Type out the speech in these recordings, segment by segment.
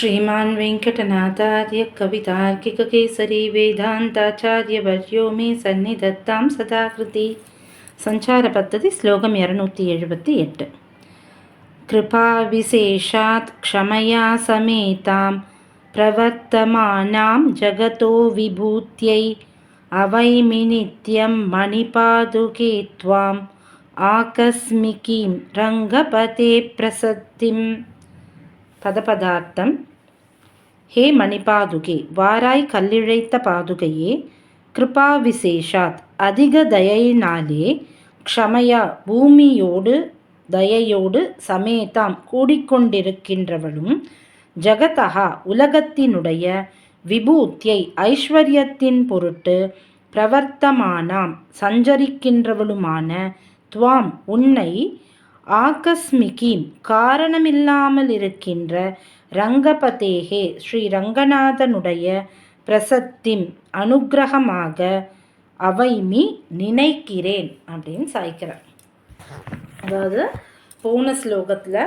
श्रीमान् वेङ्कटनाथार्य कवितार्किककेसरी वेदान्ताचार्यवर्यो मे सन्निधत्तां सदाकृति. सञ्चार पद्धति श्लोकं 278. कृपाविशेषात् क्षमया समेतां प्रवर्तमानां जगतो विभूत्यै अवैमि नित्यं मणिपादुके त्वाम् आकस्मिकीं रङ्गपते प्रसत्तिम्. பதபதார்த்தம். ஹே மணிபாதுகே, வாராய் கல்லிழைத்த பாதுகையே, கிருபா விசேஷாத் அதிக தயையினாலே, க்ஷமையா பூமியோடு தயையோடு, சமேதாம் கூடிக்கொண்டிருக்கின்றவளும், ஜகதஹா உலகத்தினுடைய, விபூத்தியை ஐஸ்வர்யத்தின் பொருட்டு, பிரவர்த்தமானாம் சஞ்சரிக்கின்றவளுமான, துவாம் உன்னை, ஆகஸ்மிகீம் காரணமில்லாமல் இருக்கின்ற, ரங்கபதேகே ஸ்ரீ ரங்கநாதனுடைய, பிரசத்திம் அனுக்கிரகமாக, அவைமி நினைக்கிறேன் அப்படின்னு சாய்க்கிறார். அதாவது போன ஸ்லோகத்தில்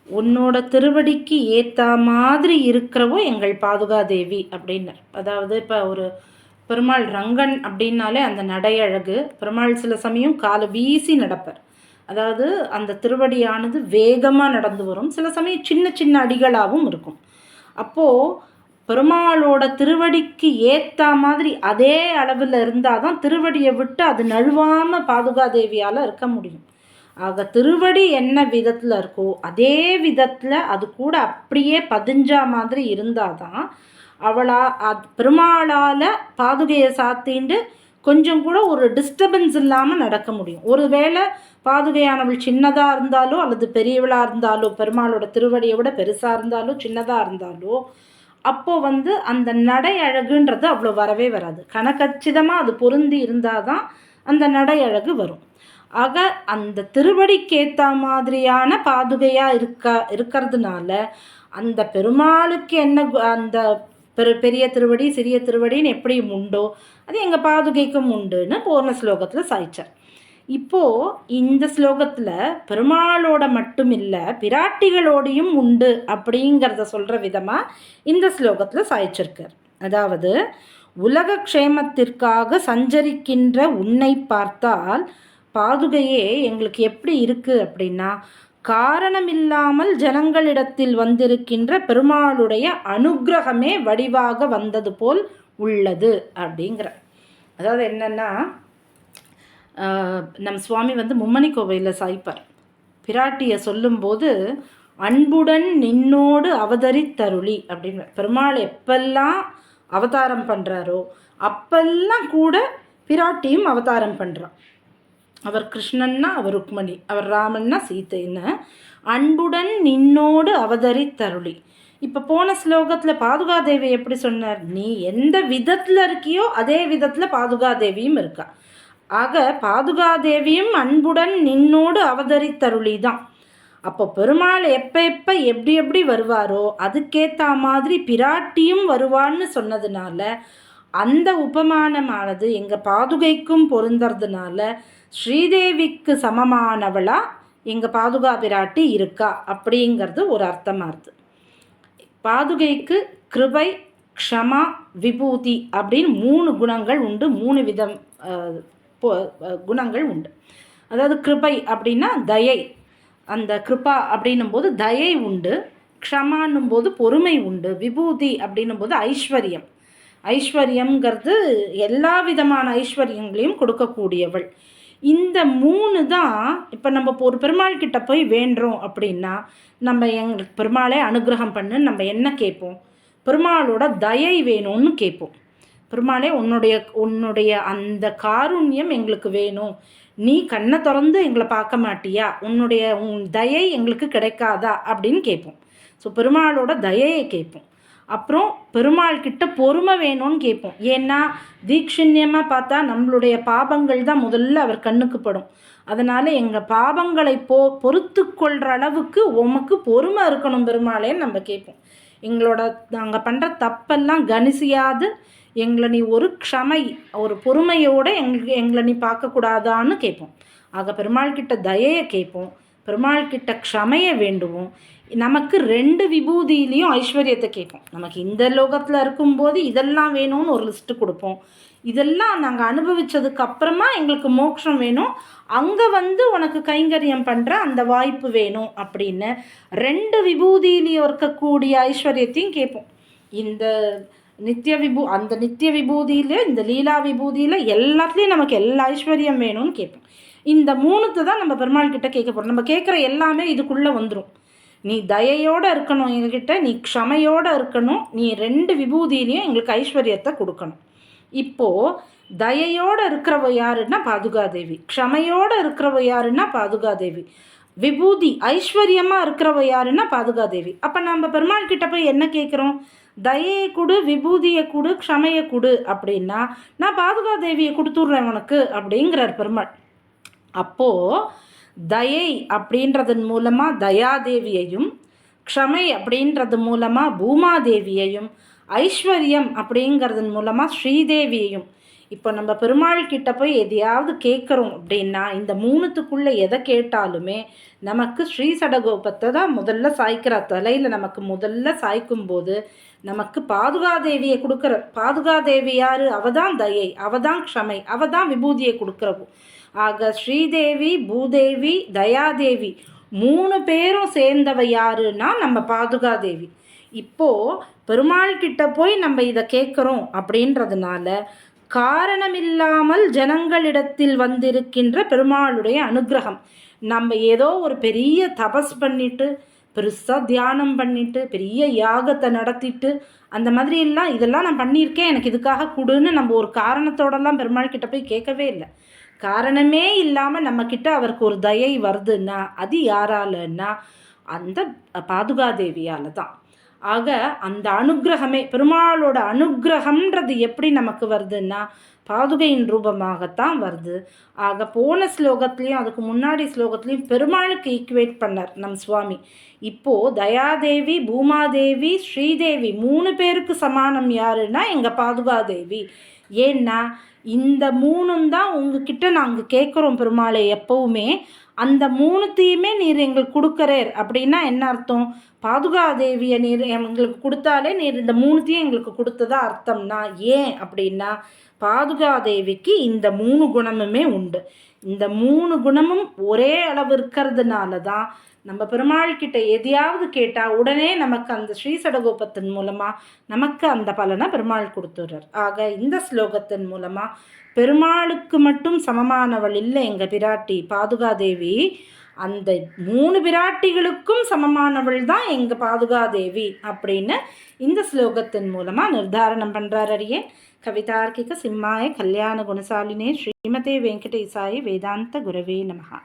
உன்னோட திருவடிக்கு ஏற்ற மாதிரி இருக்கிறவோ எங்கள் பாதுகாதேவி அப்படின்னார். அதாவது இப்போ ஒரு பெருமாள் ரங்கன் அப்படின்னாலே அந்த நடையழகு. பெருமாள் சில சமயம் காலை வீசி நடப்பார். அதாவது அந்த திருவடியானது வேகமாக நடந்து வரும். சில சமயம் சின்ன சின்ன அடிகளாகவும் இருக்கும். அப்போது பெருமாளோட திருவடிக்கு ஏற்ற மாதிரி அதே அளவில் இருந்தால் தான் திருவடியை விட்டு அது நழுவாமல் பாதுகாதேவியால் இருக்க முடியும். ஆக திருவடி என்ன விதத்தில் இருக்கோ அதே விதத்தில் அது கூட அப்படியே பதிஞ்சா மாதிரி இருந்தால் தான் பெருமாளால் பாதுகையை சாத்திண்டு கொஞ்சம் கூட ஒரு டிஸ்டர்பன்ஸ் இல்லாமல் நடக்க முடியும். ஒருவேளை பாதுகையானவள் சின்னதாக இருந்தாலோ அல்லது பெரியவளாக இருந்தாலோ, பெருமாளோட திருவடியை விட பெருசாக இருந்தாலோ சின்னதாக இருந்தாலோ, அப்போது அந்த நடை அழகுன்றது அவ்வளோ வரவே வராது. கணக்கச்சிதமாக அது பொருந்தி இருந்தால் தான் அந்த நடை அழகு வரும். ஆக அந்த திருவடிக்கேற்ற மாதிரியான பாதுகையாக இருக்கிறதுனால அந்த பெருமாளுக்கு என்ன அந்த பெரிய திருவடி சிறிய திருவடின்னு எப்படியும் உண்டோ அது எங்கள் பாதுகைக்கும் உண்டுன்னு போன ஸ்லோகத்தில் சாய்ச்சார். இப்போது இந்த ஸ்லோகத்தில் பெருமாளோட மட்டும் இல்லை பிராட்டிகளோடையும் உண்டு அப்படிங்கிறத சொல்கிற விதமாக இந்த ஸ்லோகத்தில் சாய்ச்சிருக்கார். அதாவது உலக க்ஷேமத்திற்காக சஞ்சரிக்கின்ற உன்னை பார்த்தால் பாதுகையே எங்களுக்கு எப்படி இருக்குது அப்படின்னா, காரணமில்லாமல் ஜனங்களிடத்தில் வந்திருக்கின்ற பெருமாளுடைய அனுக்கிரகமே வடிவாக வந்தது போல் உள்ளது அப்படிங்கிற. அதாவது என்னென்னா, நம் சுவாமி மும்மணி கோவையில் சாய்ப்பார். பிராட்டியை சொல்லும்போது அன்புடன் நின்னோடு அவதரித்தருளி அப்படின்னு. பெருமாள் எப்பெல்லாம் அவதாரம் பண்ணுறாரோ அப்பெல்லாம் கூட பிராட்டியும் அவதாரம் பண்ணுறான். அவர் கிருஷ்ணன்னா அவர் ருக்மணி, அவர் ராமன்னா சீத்தைன்னு அன்புடன் நின்னோடு அவதரித்தருளி. இப்போ போன ஸ்லோகத்தில் பாதுகாதேவி எப்படி சொன்னார்? நீ எந்த விதத்தில் இருக்கியோ அதே விதத்தில் பாதுகாதேவியும் இருக்கா. ஆக பாதுகாதேவியும் அன்புடன் நின்னோடு அவதரித்தருளி தான். அப்போ பெருமாள் எப்போ எப்படி எப்படி வருவாரோ அதுக்கேற்ற மாதிரி பிராட்டியும் வருவான்னு சொன்னதுனால அந்த உபமானமானது எங்கள் பாதுகைக்கும் பொருந்தறதுனால ஸ்ரீதேவிக்கு சமமானவளா எங்கள் பாதுகா பிராட்டி இருக்கா அப்படிங்கிறது ஒரு அர்த்தமாகுது. பாதுகைக்கு கிருபை, க்ஷமா, விபூதி அப்படின்னு 3 குணங்கள் உண்டு. 3 விதம் குணங்கள் உண்டு. அதாவது கிருபை அப்படின்னா தயை. அந்த கிருபா அப்படின்னும் போது தயை உண்டு. க்ஷமானும் போது பொறுமை உண்டு. விபூதி அப்படின்னும் போது ஐஸ்வர்யம். ஐஸ்வர்யங்கிறது எல்லா விதமான ஐஸ்வர்யங்களையும் கொடுக்கக்கூடியவள். இந்த 3 தான். இப்போ நம்ம ஒரு பெருமாள் கிட்ட போய் வேண்டுறோம் அப்படின்னா நம்ம எங்களுக்கு பெருமாளே அனுகிரகம் பண்ணு நம்ம என்ன கேட்போம்? பெருமாளோட தயை வேணும்னு கேட்போம். பெருமாளே உன்னுடைய அந்த காருண்யம் எங்களுக்கு வேணும், நீ கண்ணை திறந்து எங்களை பார்க்க மாட்டியா, உன் தயை எங்களுக்கு கிடைக்காதா அப்படின்னு கேட்போம். ஸோ பெருமாளோட தயையை கேட்போம். அப்புறம் பெருமாள் கிட்ட பொறுமை வேணும்னு கேட்போம். ஏன்னா தீட்சண்யமாக பார்த்தா நம்மளுடைய பாபங்கள் தான் முதல்ல அவர் கண்ணுக்கு படும். அதனால் எங்கள் பாபங்களை பொறுத்து கொள்கிற அளவுக்கு உமக்கு பொறுமை இருக்கணும் பெருமாளேன்னு நம்ம கேட்போம். நாங்கள் பண்ணுற தப்பெல்லாம் கணிசியாது எங்களை நீ ஒரு க்ஷமை ஒரு பொறுமையோடு எங்களை நீ பார்க்கக்கூடாதான்னு கேட்போம். ஆக பெருமாள் கிட்ட தயையை கேட்போம். பெருமாள் கிட்ட க்ஷமையை வேண்டுவோம். நமக்கு 2 விபூதியிலையும் ஐஸ்வர்யத்தை கேட்போம். நமக்கு இந்த லோகத்தில் இருக்கும்போது இதெல்லாம் வேணும்னு ஒரு லிஸ்ட்டு கொடுப்போம். இதெல்லாம் நாங்கள் அனுபவித்ததுக்கு அப்புறமா எங்களுக்கு மோட்சம் வேணும், அங்கே உனக்கு கைங்கரியம் பண்ணுற அந்த வாய்ப்பு வேணும் அப்படின்னு 2 விபூதியிலையும் இருக்கக்கூடிய ஐஸ்வர்யத்தையும் கேட்போம். இந்த அந்த நித்திய விபூதியில், இந்த லீலா விபூதியில் எல்லாத்துலேயும் நமக்கு எல்லா ஐஸ்வர்யம் வேணும்னு கேட்போம். இந்த 3 தான் நம்ம பெருமாள் கிட்ட கேட்க போகிறோம். நம்ம கேட்குற எல்லாமே இதுக்குள்ளே வந்துடும். நீ தயையோடு இருக்கணும் எங்ககிட்ட, நீ க்ஷமையோடு இருக்கணும், நீ 2 விபூதியிலையும் எங்களுக்கு ஐஸ்வர்யத்தை கொடுக்கணும். இப்போது தயையோடு இருக்கிறவ யாருன்னா பாதுகாதேவி, க்ஷமையோடு இருக்கிறவ யாருன்னா பாதுகாதேவி, விபூதி ஐஸ்வர்யமாக இருக்கிறவ யாருன்னா பாதுகாதேவி. அப்போ நம்ம பெருமாள் கிட்ட போய் என்ன கேட்குறோம்? தயையை கொடு, விபூதியை கொடு, க்ஷமையை கொடு அப்படின்னா நான் பாதுகாதேவியை கொடுத்துட்றேன் உனக்கு அப்படிங்கிறார் பெருமாள். அப்போது தயை அப்படின்றதன் மூலமாக தயாதேவியையும், க்ஷமை அப்படின்றது மூலமாக பூமாதேவியையும், ஐஸ்வர்யம் அப்படிங்கிறதன் மூலமாக ஸ்ரீதேவியையும். இப்போ நம்ம பெருமாள் கிட்ட போய் எதையாவது கேட்குறோம் அப்படின்னா இந்த 3த்துக்குள்ளே எதை கேட்டாலுமே நமக்கு ஸ்ரீ சடகோபத்தை தான் முதல்ல சாய்க்கிற தலையில் நமக்கு முதல்ல சாய்க்கும்போது நமக்கு பாதுகாதேவியை கொடுக்குற. பாதுகாதேவி யார்? அவ தான் தயை, அவ தான் க்ஷமை, அவ தான் விபூதியை கொடுக்குறவோ. ஆக ஸ்ரீதேவி, பூதேவி, தயாதேவி 3 பேரும் சேர்ந்தவ யாருன்னா நம்ம பாதுகாதேவி. இப்போது பெருமாள் கிட்ட போய் நம்ம இதை கேட்குறோம் அப்படின்றதுனால காரணமில்லாமல் ஜனங்களிடத்தில் வந்திருக்கின்ற பெருமாளுடைய அனுகிரகம். நம்ம ஏதோ ஒரு பெரிய தபஸ் பண்ணிட்டு, பெருசாக தியானம் பண்ணிட்டு, பெரிய யாகத்தை நடத்திட்டு, அந்த மாதிரிலாம் இதெல்லாம் நான் பண்ணியிருக்கேன், எனக்கு இதுக்காக கொடுன்னு நம்ம ஒரு காரணத்தோடலாம் பெருமாள் கிட்ட போய் கேட்கவே இல்லை. காரணமே இல்லாமல் நம்மக்கிட்ட அவருக்கு ஒரு தயை வருதுன்னா அது யாராலன்னா அந்த பாதுகாதேவியால் தான். ஆக அந்த அனுகிரகமே, பெருமாளோட அனுகிரகம்ன்றது எப்படி நமக்கு வருதுன்னா பாதுகையின் ரூபமாகத்தான் வருது. ஆக போன ஸ்லோகத்துலேயும் அதுக்கு முன்னாடி ஸ்லோகத்துலேயும் பெருமாளுக்கு ஈக்குவேட் பண்ணார் நம் சுவாமி. இப்போது தயாதேவி, பூமாதேவி, ஸ்ரீதேவி 3 பேருக்கு சமானம் யாருன்னா எங்கள் பாதுகாதேவி. ஏன்னா இந்த 3 தான் உங்ககிட்ட நாங்கள் கேட்குறோம் பெருமாளை எப்போவுமே. அந்த 3த்தையுமே நீர் எங்களுக்கு கொடுக்குறேர் அப்படின்னா என்ன அர்த்தம்? பாதுகாதேவியை நீர் எங்களுக்கு கொடுத்தாலே நீர் இந்த 3த்தையும் எங்களுக்கு கொடுத்ததா அர்த்தம்னா. ஏன் அப்படின்னா பாதுகாதேவிக்கு இந்த 3 குணமுமே உண்டு. இந்த 3 குணமும் ஒரே அளவு இருக்கிறதுனால தான் நம்ம பெருமாள் கிட்ட எதையாவது கேட்டால் உடனே நமக்கு அந்த ஸ்ரீசடகோபத்தின் மூலமாக நமக்கு அந்த பலனை பெருமாள் கொடுத்துடுறார். ஆக இந்த ஸ்லோகத்தின் மூலமாக பெருமாளுக்கு மட்டும் சமமானவள் இல்லை எங்கள் பிராட்டி பாதுகாதேவி, அந்த 3 பிராட்டிகளுக்கும் சமமானவள் தான் எங்கள் பாதுகாதேவி அப்படின்னு இந்த ஸ்லோகத்தின் மூலமாக நிர்தாரணம் பண்ணுறார். அடியே கவிதார்க்கிக சிம்மாய கல்யாண குணசாலினே ஸ்ரீமதே வெங்கடேசாய வேதாந்த குரவே நமஹா.